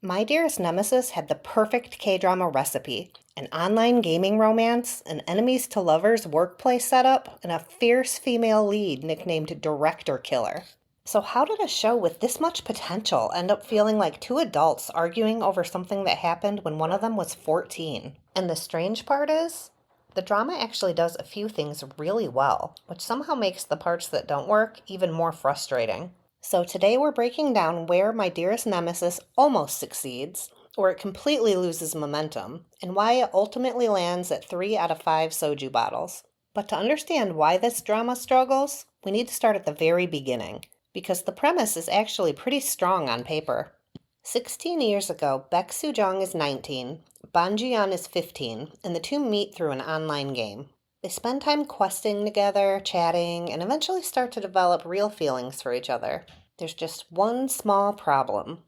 My Dearest Nemesis had the perfect K-drama recipe: an online gaming romance, an enemies to lovers workplace setup, and a fierce female lead nicknamed Director Killer. So how did a show with this much potential end up feeling like two adults arguing over something that happened when one of them was 14? And the strange part is, the drama actually does a few things really well, which somehow makes the parts that don't work even more frustrating. So today we're breaking down where My Dearest Nemesis almost succeeds, or it completely loses momentum, and why it ultimately lands at 3 out of 5 soju bottles. But to understand why this drama struggles, we need to start at the very beginning, because the premise is actually pretty strong on paper. 16 years ago, Baek Soo-jung is 19, Ban Ji-yeon is 15, and the two meet through an online game. They spend time questing together, chatting, and eventually start to develop real feelings for each other. There's just one small problem.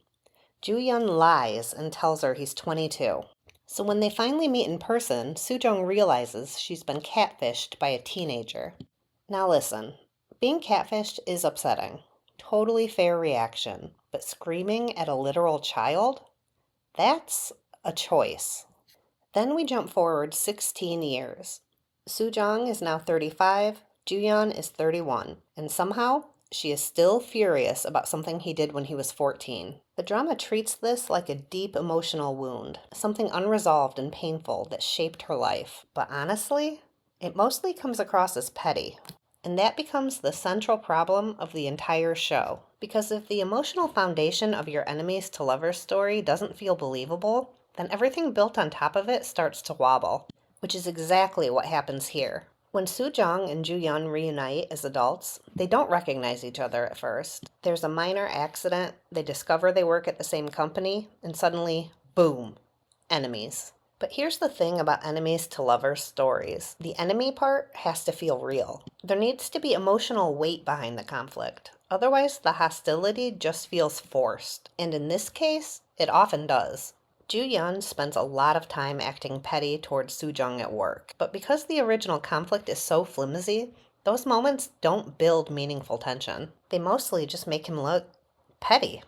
Joo-yeon lies and tells her he's 22. So when they finally meet in person, Soo-jung realizes she's been catfished by a teenager. Now listen, being catfished is upsetting. Totally fair reaction. But screaming at a literal child? That's a choice. Then we jump forward 16 years. Soo-jung is now 35, Joo-yeon is 31, and somehow she is still furious about something he did when he was 14. The drama treats this like a deep emotional wound, something unresolved and painful that shaped her life. But honestly, it mostly comes across as petty. And that becomes the central problem of the entire show. Because if the emotional foundation of your enemies to lovers story doesn't feel believable, then everything built on top of it starts to wobble. Which is exactly what happens here. When Soo-jung and Joo-yeon reunite as adults, they don't recognize each other at first. There's a minor accident, they discover they work at the same company, and suddenly, boom, enemies. But here's the thing about enemies to lovers stories. The enemy part has to feel real. There needs to be emotional weight behind the conflict. Otherwise, the hostility just feels forced. And in this case, it often does. Joo-yeon spends a lot of time acting petty towards Soo-jung at work, but because the original conflict is so flimsy, those moments don't build meaningful tension. They mostly just make him look petty.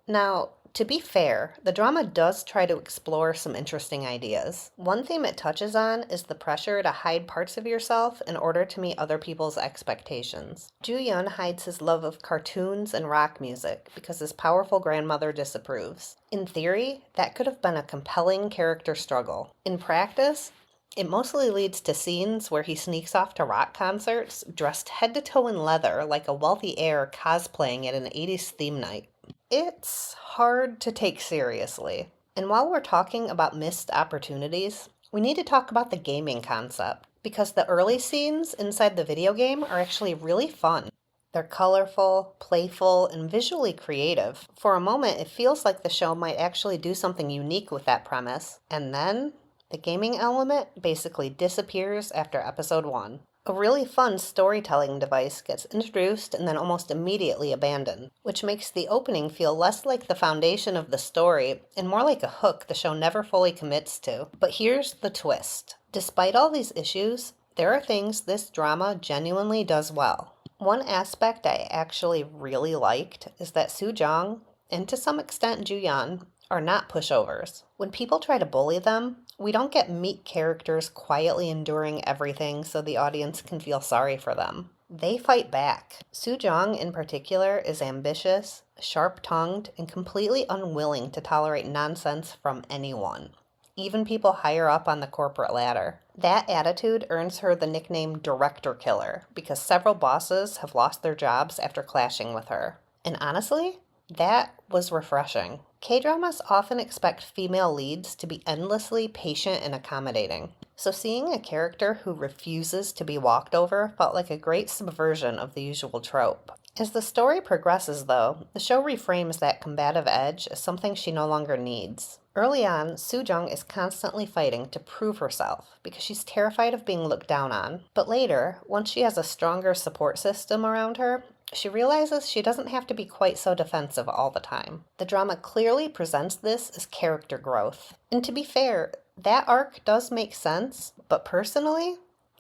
Now, to be fair, the drama does try to explore some interesting ideas. One theme it touches on is the pressure to hide parts of yourself in order to meet other people's expectations. Joo-yeon hides his love of cartoons and rock music because his powerful grandmother disapproves. In theory, that could have been a compelling character struggle. In practice, it mostly leads to scenes where he sneaks off to rock concerts, dressed head to toe in leather like a wealthy heir cosplaying at an 80s theme night. It's hard to take seriously. And while we're talking about missed opportunities, we need to talk about the gaming concept, because the early scenes inside the video game are actually really fun. They're colorful, playful, and visually creative. For a moment, it feels like the show might actually do something unique with that premise, and then the gaming element basically disappears after episode 1. A really fun storytelling device gets introduced and then almost immediately abandoned, which makes the opening feel less like the foundation of the story and more like a hook the show never fully commits to. But here's the twist. Despite all these issues, there are things this drama genuinely does well. One aspect I actually really liked is that Soo-jung, and to some extent Joo-yeon, are not pushovers. When people try to bully them, we don't get meek characters quietly enduring everything so the audience can feel sorry for them. They fight back. Soo-jung in particular is ambitious, sharp-tongued, and completely unwilling to tolerate nonsense from anyone, even people higher up on the corporate ladder. That attitude earns her the nickname Director Killer because several bosses have lost their jobs after clashing with her. And honestly, that was refreshing. K-dramas often expect female leads to be endlessly patient and accommodating. So seeing a character who refuses to be walked over felt like a great subversion of the usual trope. As the story progresses, though, the show reframes that combative edge as something she no longer needs. Early on, Soo-jung is constantly fighting to prove herself because she's terrified of being looked down on. But later, once she has a stronger support system around her, she realizes she doesn't have to be quite so defensive all the time. The drama clearly presents this as character growth. And to be fair, that arc does make sense, but personally,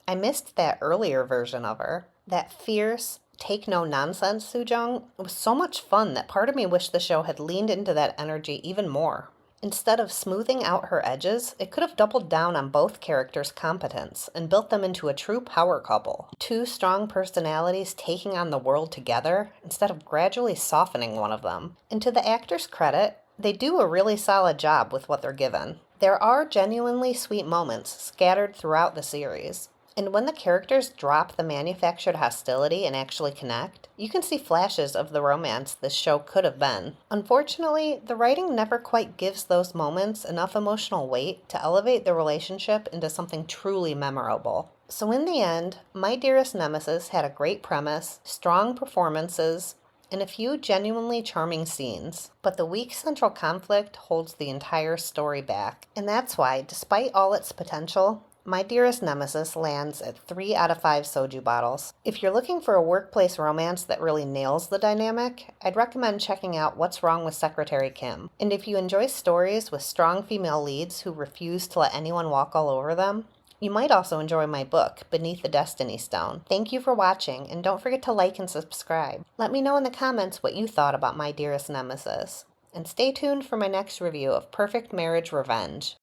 I missed that earlier version of her. That fierce, take no nonsense Soo-jung was so much fun that part of me wished the show had leaned into that energy even more. Instead of smoothing out her edges, it could have doubled down on both characters' competence and built them into a true power couple. Two strong personalities taking on the world together instead of gradually softening one of them. And to the actors' credit, they do a really solid job with what they're given. There are genuinely sweet moments scattered throughout the series. And when the characters drop the manufactured hostility and actually connect, you can see flashes of the romance this show could have been. Unfortunately, the writing never quite gives those moments enough emotional weight to elevate the relationship into something truly memorable. So in the end, My Dearest Nemesis had a great premise, strong performances, and a few genuinely charming scenes. But the weak central conflict holds the entire story back. And that's why, despite all its potential, My Dearest Nemesis lands at 3 out of 5 soju bottles. If you're looking for a workplace romance that really nails the dynamic, I'd recommend checking out What's Wrong with Secretary Kim. And if you enjoy stories with strong female leads who refuse to let anyone walk all over them, you might also enjoy my book, Beneath the Destiny Stone. Thank you for watching, and don't forget to like and subscribe. Let me know in the comments what you thought about My Dearest Nemesis. And stay tuned for my next review of Perfect Marriage Revenge.